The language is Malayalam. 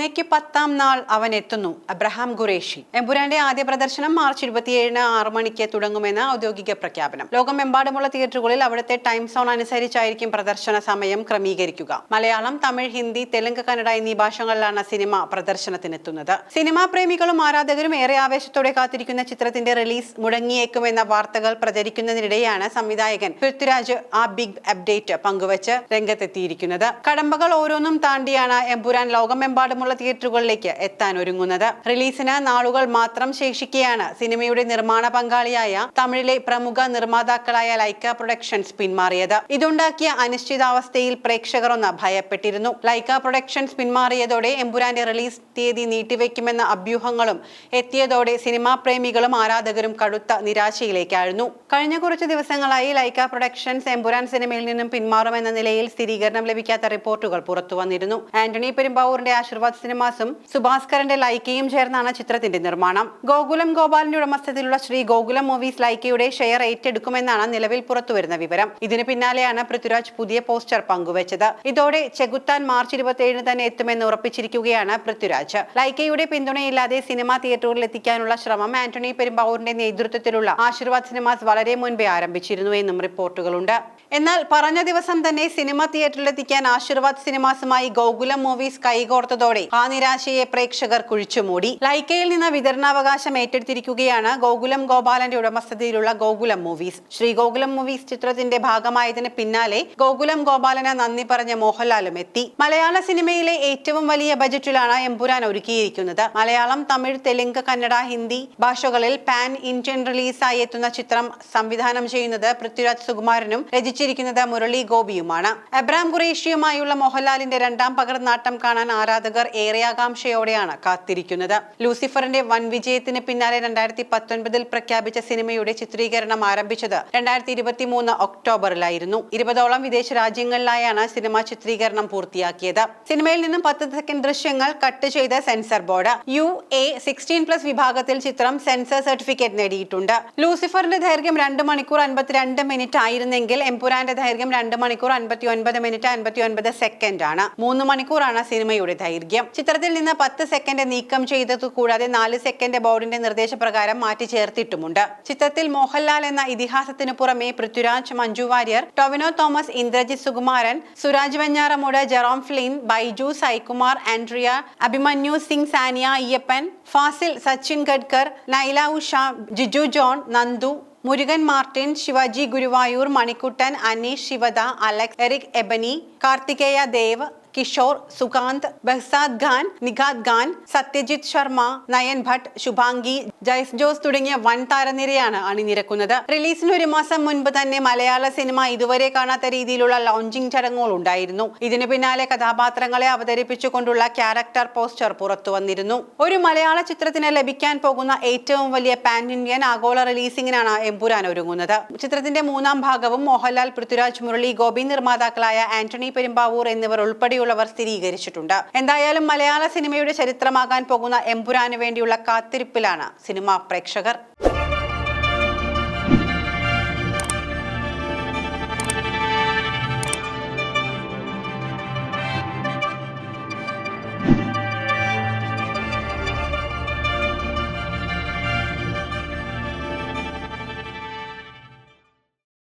സിനിമയ്ക്ക് 10ാം നാൾ അവൻ എത്തുന്നു. അബ്രഹാം ഖുറേഷി. എമ്പുരാന്റെ ആദ്യ പ്രദർശനം മാർച്ച് 27-ന് 6 മണിക്ക് തുടങ്ങുമെന്ന് ഔദ്യോഗിക പ്രഖ്യാപനം. ലോകമെമ്പാടുമുള്ള തിയേറ്ററുകളിൽ അവിടുത്തെ ടൈം സോൺ അനുസരിച്ചായിരിക്കും പ്രദർശന സമയം ക്രമീകരിക്കുക. മലയാളം, തമിഴ്, ഹിന്ദി, തെലുങ്ക്, കന്നഡ എന്നീ ഭാഷകളിലാണ് സിനിമ പ്രദർശനത്തിനെത്തുന്നത്. സിനിമാ പ്രേമികളും ആരാധകരും ഏറെ ആവേശത്തോടെ കാത്തിരിക്കുന്ന ചിത്രത്തിന്റെ റിലീസ് മുടങ്ങിയേക്കുമെന്ന വാർത്തകൾ പ്രചരിക്കുന്നതിനിടെയാണ് സംവിധായകൻ പൃഥ്വിരാജ് ആ ബിഗ് അപ്ഡേറ്റ് പങ്കുവച്ച് രംഗത്തെത്തിയിരിക്കുന്നത്. കടമ്പകൾ ഓരോന്നും താണ്ടിയാണ് എമ്പുരാൻ ലോകമെമ്പാടുമുള്ള തിയേറ്ററുകളിലേക്ക് എത്താൻ ഒരുങ്ങുന്നത്. റിലീസിന് നാളുകൾ മാത്രം ശേഷിക്കെയാണ് സിനിമയുടെ നിർമ്മാണ പങ്കാളിയായ തമിഴിലെ പ്രമുഖ നിർമ്മാതാക്കളായ ലൈക്ക പ്രൊഡക്ഷൻസ് പിന്മാറിയത്. ഇതുണ്ടാക്കിയ അനിശ്ചിതാവസ്ഥയിൽ പ്രേക്ഷകർ ഒന്ന് ഭയപ്പെട്ടിരുന്നു. ലൈക്ക പ്രൊഡക്ഷൻസ് പിന്മാറിയതോടെ എമ്പുരാന്റെ റിലീസ് തീയതി നീട്ടിവെക്കുമെന്ന അഭ്യൂഹങ്ങളും എത്തിയതോടെ സിനിമാ പ്രേമികളും ആരാധകരും കടുത്ത നിരാശയിലേക്കായിരുന്നു. കഴിഞ്ഞ കുറച്ച് ദിവസങ്ങളായി ലൈക്ക പ്രൊഡക്ഷൻസ് എമ്പുരാൻ സിനിമയിൽ നിന്നും പിന്മാറുമെന്ന നിലയിൽ സ്ഥിരീകരണം ലഭിക്കാത്ത റിപ്പോർട്ടുകൾ പുറത്തു വന്നിരുന്നു. ആന്റണി പെരുമ്പാവൂരിന്റെ ആശീർവാദ് സിനിമാസും സുഭാസ്കരന്റെ ലൈക്കയും ചേർന്നാണ് ചിത്രത്തിന്റെ നിർമ്മാണം. ഗോകുലം ഗോപാലിന്റെ ഉടമസ്ഥതയിലുള്ള ശ്രീ ഗോകുലം മൂവീസ് ലൈക്കയുടെ ഷെയർ ഏറ്റെടുക്കുമെന്നാണ് നിലവിൽ പുറത്തുവരുന്ന വിവരം. ഇതിന് പിന്നാലെയാണ് പൃഥ്വിരാജ് പുതിയ പോസ്റ്റർ പങ്കുവച്ചത്. ഇതോടെ ചെകുത്താൻ മാർച്ച് 27-ന് തന്നെ എത്തുമെന്ന് ഉറപ്പിച്ചിരിക്കുകയാണ് പൃഥ്വിരാജ്. ലൈക്കയുടെ പിന്തുണയില്ലാതെ സിനിമ തിയേറ്ററുകളിൽ എത്തിക്കാനുള്ള ശ്രമം ആന്റണി പെരുമ്പാവൂരിന്റെ നേതൃത്വത്തിലുള്ള ആശീർവാദ് സിനിമാസ് വളരെ മുൻപേ ആരംഭിച്ചിരുന്നു എന്നും റിപ്പോർട്ടുകളുണ്ട്. എന്നാൽ പറഞ്ഞ ദിവസം തന്നെ സിനിമ തിയേറ്ററിലെത്തിക്കാൻ ആശീർവാദ് സിനിമാസുമായി ഗോകുലം മൂവീസ് കൈകോർത്തതോടെ ആ നിരാശയെ പ്രേക്ഷകർ കുഴിച്ചുമൂടി. ലൈക്കയിൽ നിന്ന് വിതരണാവകാശം ഏറ്റെടുത്തിരിക്കുകയാണ് ഗോകുലം ഗോപാലന്റെ ഉടമസ്ഥതയിലുള്ള ഗോകുലം മൂവീസ്. ശ്രീ ഗോകുലം മൂവീസ് ചിത്രത്തിന്റെ ഭാഗമായതിന് പിന്നാലെ ഗോകുലം ഗോപാലന് നന്ദി പറഞ്ഞ മോഹൻലാലും എത്തി. മലയാള സിനിമയിലെ ഏറ്റവും വലിയ ബജറ്റിലാണ് എമ്പുരാൻ ഒരുക്കിയിരിക്കുന്നത്. മലയാളം, തമിഴ്, തെലുങ്ക്, കന്നഡ, ഹിന്ദി ഭാഷകളിൽ പാൻ ഇന്ത്യൻ റിലീസായി എത്തുന്ന ചിത്രം സംവിധാനം ചെയ്യുന്നത് പൃഥ്വിരാജ് സുകുമാരനും രചിച്ചിരിക്കുന്നത് മുരളി ഗോപിയുമാണ്. അബ്രഹാം ഖുറേഷിയുമായുള്ള മോഹൻലാലിന്റെ രണ്ടാം പകർന്നാട്ടം കാണാൻ ആരാധകർ ഏറെ ആകാംക്ഷയോടെയാണ് കാത്തിരിക്കുന്നത്. ലൂസിഫറിന്റെ വൻ വിജയത്തിന് പിന്നാലെ 2019-ൽ പ്രഖ്യാപിച്ച സിനിമയുടെ ചിത്രീകരണം ആരംഭിച്ചത് 2023 ഒക്ടോബറിലായിരുന്നു. 20ഓളം വിദേശ രാജ്യങ്ങളിലായാണ് സിനിമ ചിത്രീകരണം പൂർത്തിയാക്കിയത്. സിനിമയിൽ നിന്നും 10 സെക്കൻഡ് ദൃശ്യങ്ങൾ കട്ട് ചെയ്ത സെൻസർ ബോർഡ് UA 16+ വിഭാഗത്തിൽ ചിത്രം സെൻസർ സർട്ടിഫിക്കറ്റ് നേടിയിട്ടുണ്ട്. ലൂസിഫറിന്റെ ദൈർഘ്യം 2 മണിക്കൂർ 52 മിനിറ്റ് ആയിരുന്നെങ്കിൽ എമ്പുരാന്റെ ദൈർഘ്യം 2 മണിക്കൂർ 59 മിനിറ്റ് 59 സെക്കൻഡ് ആണ്. 3 മണിക്കൂറാണ് സിനിമയുടെ ദൈർഘ്യം. ചിത്രത്തിൽ നിന്ന് 10 സെക്കൻഡ് നീക്കം ചെയ്തതു കൂടാതെ 4 സെക്കൻഡ് ബോർഡിന്റെ നിർദ്ദേശപ്രകാരം മാറ്റി ചേർത്തിട്ടുമുണ്ട്. ചിത്രത്തിൽ മോഹൻലാൽ എന്ന ഇതിഹാസത്തിനു പുറമെ Prithviraj, Manju Warrier, Tovino Thomas, Indrajith Sukumaran, Suraj Venjaramoodu, Jerome Flynn, Baiju, Saikumar, Andrea, Abhimanyu Singh, Saniya Iyappan, Fazil, Sachin Gadkar, Naila Usha, Giju John, Nandu, Murugan Martin, Shivaji Guruvayoor, Manikuttan, Aneesh Shivada, Alex, Eriq Ebouaney, Karthikeya Dev, Kishore, Sukanth, Behzad Khan, Nikhat Khan, Satyajit Sharma, Nayan Bhatt, Shubhangi, Jaise Jose തുടങ്ങിയ വൻ താരനിരയാണ് അണിനിരക്കുന്നത്. റിലീസിന് 1 മാസം മുൻപ് തന്നെ മലയാള സിനിമ ഇതുവരെ കാണാത്ത രീതിയിലുള്ള ലോഞ്ചിങ് ചടങ്ങുകൾ ഉണ്ടായിരുന്നു. ഇതിനു പിന്നാലെ കഥാപാത്രങ്ങളെ അവതരിപ്പിച്ചുകൊണ്ടുള്ള ക്യാരക്ടർ പോസ്റ്റർ പുറത്തു വന്നിരുന്നു. ഒരു മലയാള ചിത്രത്തിന് ലഭിക്കാൻ പോകുന്ന ഏറ്റവും വലിയ പാൻ ഇന്ത്യൻ ആഗോള റിലീസിംഗിനാണ് എമ്പുരാൻ ഒരുങ്ങുന്നത്. ചിത്രത്തിന്റെ 3ാം ഭാഗവും മോഹൻലാൽ, പൃഥ്വിരാജ്, മുരളി ഗോപി, നിർമ്മാതാക്കളായ ആന്റണി പെരുമ്പാവൂർ എന്നിവർ ഉൾപ്പെടെയുള്ള സ്ഥിരീകരിച്ചിട്ടുണ്ട്. എന്തായാലും മലയാള സിനിമയുടെ ചരിത്രമാകാൻ പോകുന്ന എമ്പുരാന് വേണ്ടിയുള്ള കാത്തിരിപ്പിലാണ് സിനിമാ പ്രേക്ഷകർ.